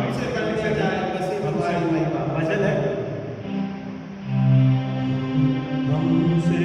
हमसे कर लिया जाए मसीह हमारी महिमा। भजन है हमसे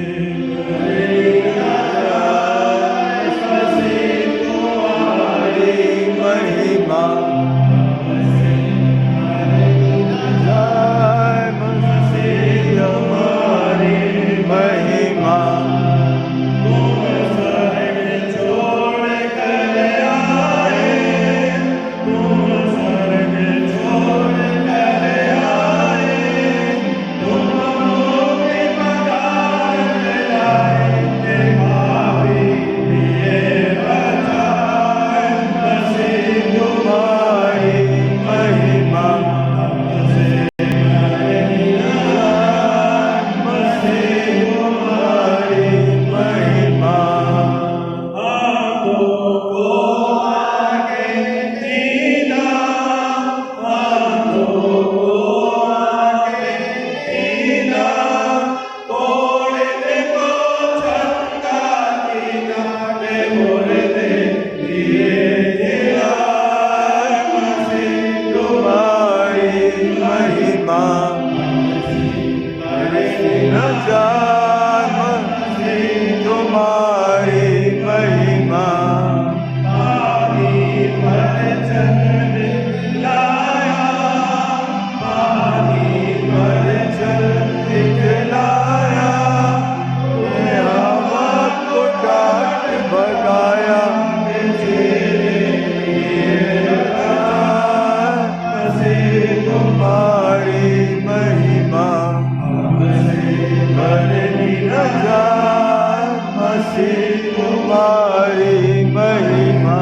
महिमा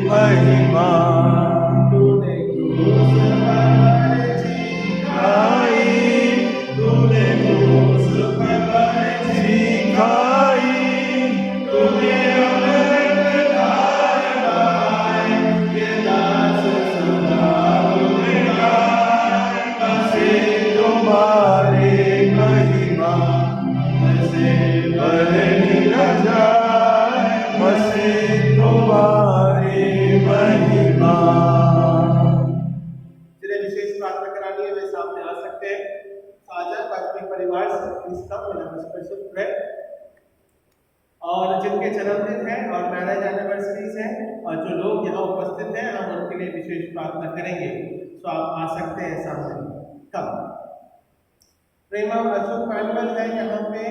महिमा और जिनके जन्मदिन है और मैरिज एनिवर्सरीज है और जो लोग यहाँ उपस्थित हैं हम उनके लिए विशेष प्रार्थना करेंगे। तो आप आ सकते हैं सामने। कब प्रेमा अशोक मैनुअल है यहाँ पे,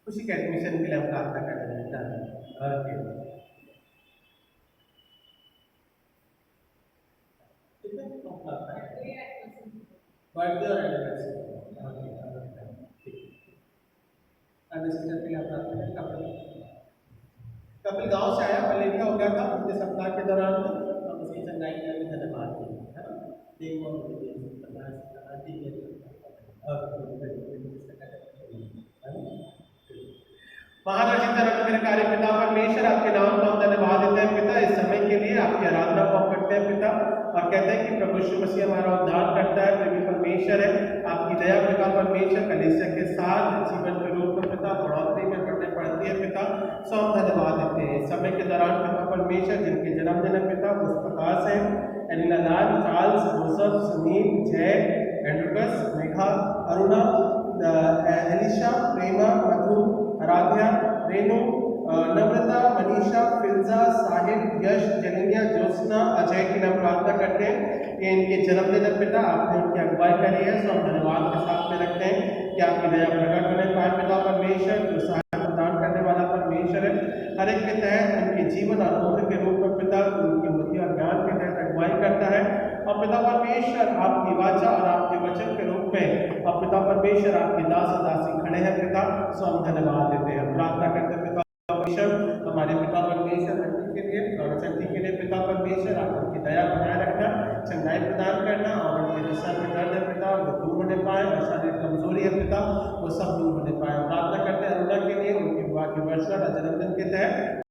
उसी के एडमिशन के लिए हम प्रार्थना कर रहे हैं। बर्थडे और एनिवर्सरी कपिल गांव से आया, मलेरिया हो गया था पिछले सप्ताह के दौरान हम उसकी चंगाई के लिए धन्यवाद महाराज मेरे कार्य पिता परमेश्वर आपके नाम को हम धन्यवाद देते हैं पिता इस समय के लिए, आपकी आराधना को हम करते हैं पिता और कहते हैं कि प्रभु यीशु मसीह हमारा उद्धार करता है, प्रेमी परमेश्वर है। आपकी दया पिता परमेश्वर कलीसिया के साथ जीवन के रूप में पिता बढ़ोतरी में बढ़ने पड़ती है पिता। सो हम धन्यवाद देते हैं समय के दौरान पिता परमेश्वर जिनके जन्मदिन है पिता उस प्रकार से एलिना लाल, चार्ल्स, जोसफ, सुनील, जय, एंड्रुकस, मेघा, अरुणा, एलिशा, प्रेमा, मधु, आराध्या, रेणु, नम्रता, मनीषा, फिल्जा, साहिल, यश, जनिया, ज्योत्सना, अजय की नाम प्रार्थना करते हैं कि इनके जन्मदिन पिता आपने उनकी अगुवाई करी है। सो हम धन्यवाद के साथ में रखते हैं कि आपकी दया प्रकट होने पाए पिता परमेश्वर, जो सहायता प्रदान करने वाला परमेश्वर है। हर एक के तहत उनके जीवन और उम्र के रूप में पिता उनकी बुद्धि और ज्ञान के तहत अगुवाई करता है और पिता परमेश्वर आपकी वाचा और आपके वचन के रूप में और पिता परमेश्वर आपके दास और दासी खड़े हैं पिता, सो हम धन्यवाद देते हैं। प्रार्थना करते हैं पिता परमेश्वर हमारे पिता परमेश्वर के लिए और शक्ति के लिए पिता परमेश्वर आप उनकी दया बनाए रखना, चंगाई प्रदान करना और उनके जो सर में दर्द है पिता वो दूर होने पाए और शारीरिक कमजोरी है पिता वो सब दूर होने पाए। प्रार्थना करते हैं अरुणा के लिए उनके विवाह की वर्षगांठ जन्मदिन के तहत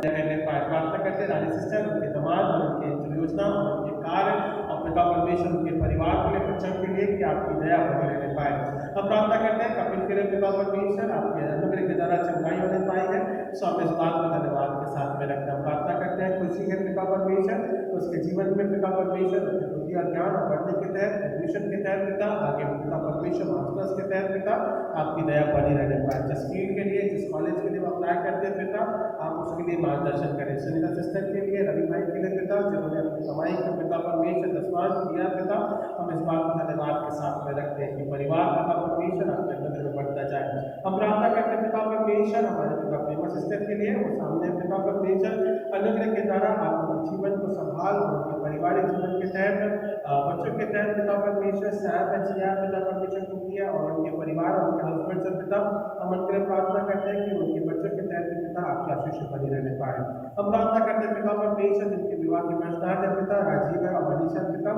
रहने पाए। प्रार्थना करते रानी सिस्टर उनके दामाद और उनके योजना और उनके कार्य और पिता परमेश्वर उनके परिवार के लिए बच्चों के लिए कि आपकी दया बनी रहने पाए। हम प्रार्थना करते हैं कपिल के लिए पिता परमेश्वर आपके अनुग्रह के द्वारा चंगाई होने पाई है, सो हम इस बात को धन्यवाद के साथ में रखते हैं। प्रार्थना करते हैं खुशी के पिता परमेश्वर उसके जीवन में पिता परमेश्वर बुद्धि और ज्ञान और बढ़ने के तहत एडमिशन के तहत पिता आगे पिता परमेश्वर मास्टर्स के तहत पिता आपकी दया बनी रहने पाए। जिस फील्ड के लिए जिस कॉलेज के लिए वो अप्लाई करते हैं पिता आप उसके लिए मार्गदर्शन करें। सुनीता सिस्टर के लिए रवि भाई के लिए पिता जिन्होंने अपनी कमाई का पिता परमेश्वर दसवांश दिया पिता हम इस बात को धन्यवाद के साथ में रखते हैं कि परिवार पिता परमेश्वर आपके अंदर में बढ़ता जाए। हम प्रार्थना करते हैं पिता परमेश्वर हमारे पिता प्रेमा सिस्टर के लिए वो सामने पिता परमेश्वर अनुग्रह के द्वारा आप उनके जीवन को संभाल उनके पारिवारिक जीवन के तहत बच्चों के तहत पिता परमेश्वर साहब जिया पिता परमेश्वर को किया और उनके परिवार और उनके हस्बैंड से पिता हम उनके लिए प्रार्थना करते हैं कि उनके बच्चों के तहत पिता आपकी आशीष बनी रहने पाए। हम प्रार्थना करते हैं पिता परमेश्वर जिनके विवाह की वर्षगांठ है पिता राजीव है और मनीषा पिता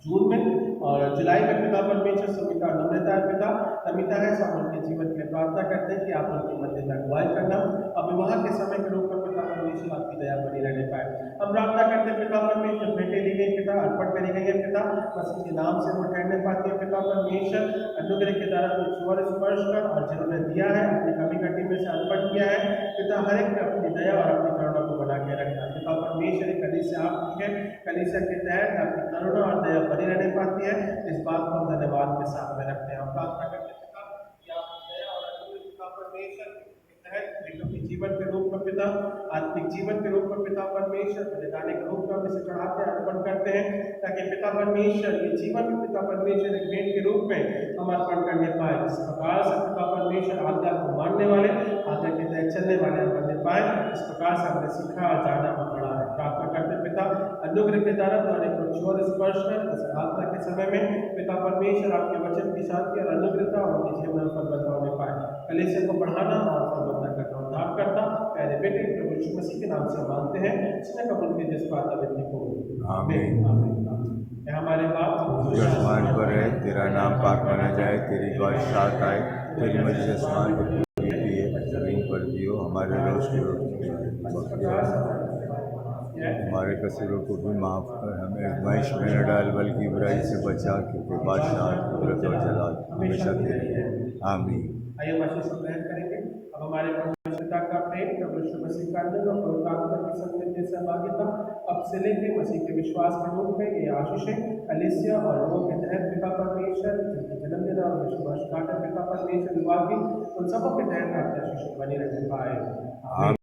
जून में और जुलाई में पिता परमेश्वर सुमिता नम्रता है पिता नमिता है सब उनके जीवन के लिए प्रार्थना करते हैं कि आप उनके मंदिर में अगुवाई करना और विवाह के समय के रूप में पिता परमेश्वर आपकी दया बनी रहने पाए। हम प्रार्थना करते हैं पिता परमेश्वर बेटे ली गई पिता अर्पण करी गई है पिता बस के नाम से वो ठहरने पाती है पिता परमेश्वर अनुग्रह के द्वारा कुछ स्पर्श कर और जिन्होंने दिया है अपनी कमी कटी में से अर्पण किया है पिता हर एक अपनी दया और अपनी करुणा को बना के रखना। पिता परमेश्वर कलीसिया आपकी है, कलीसिया के तहत आपकी करुणा और दया बनी रहने पाती है, इस बात को हम धन्यवाद के साथ में रखते हैं। हम प्रार्थना करते हैं पिता कि आप दया और अनुग्रह पिता परमेश्वर के तहत के जीवन के रूप में पिता आत्मिक जीवन के रूप में पिता परमेश्वर बलिदान के रूप में हम इसे चढ़ाते हैं अर्पण करते हैं ताकि पिता परमेश्वर ये जीवन में पिता परमेश्वर एक भेंट के रूप में हम अर्पण करने पाए। इस प्रकार से पिता परमेश्वर आज्ञा को मानने वाले आज्ञा के तहत चलने वाले हम बनने पाए। इस प्रकार से हमने सीखा और जाना और पढ़ा है। प्रार्थना करते पिता अनुग्रह के द्वारा तुम्हारे कुछ और स्पर्श कर इस प्रार्थना के समय में पिता परमेश्वर आपके वचन की शांति और अनुग्रहता और उनके जीवन पर बदलाव होने पाए। कलीसिया को बढ़ाना और फलवत्ता करना उद्धार करता पहले बेटे प्रभु यीशु मसीह के नाम से मांगते हैं जिसने कबूल किया जिस बात अभी को आमीन आमीन। हमारे बाप जो आसमान पर है तेरा नाम पाक माना जाए, तेरी बादशाहत आए, तेरी मर्जी आसमान पर पूरी होती है जमीन पर भी हो। हमारे रोज की रोटी हमारे कसूरों को भी माफ़ कर, हमें आज़माइश में न डाल बल्कि बुराई से बचा, क्योंकि बादशाह कुदरत और जलाल हमेशा तेरे हैं आमीन। आइए आशीष ग्रहण करेंगे। अब हमारे पिता का प्रेम प्रभु यीशु मसीह का अनुग्रह और पवित्र आत्मा की संगत की सहभागिता अब से लेकर मसीह के विश्वास के रूप में ये आशीषें कलीसिया और लोगों के तहत पिता परमेश्वर जिनके जन्मदिन और वर्षगांठ पिता परमेश्वर विवाह की उन सबों के तहत आपकी आशीष बनी रहने पाए।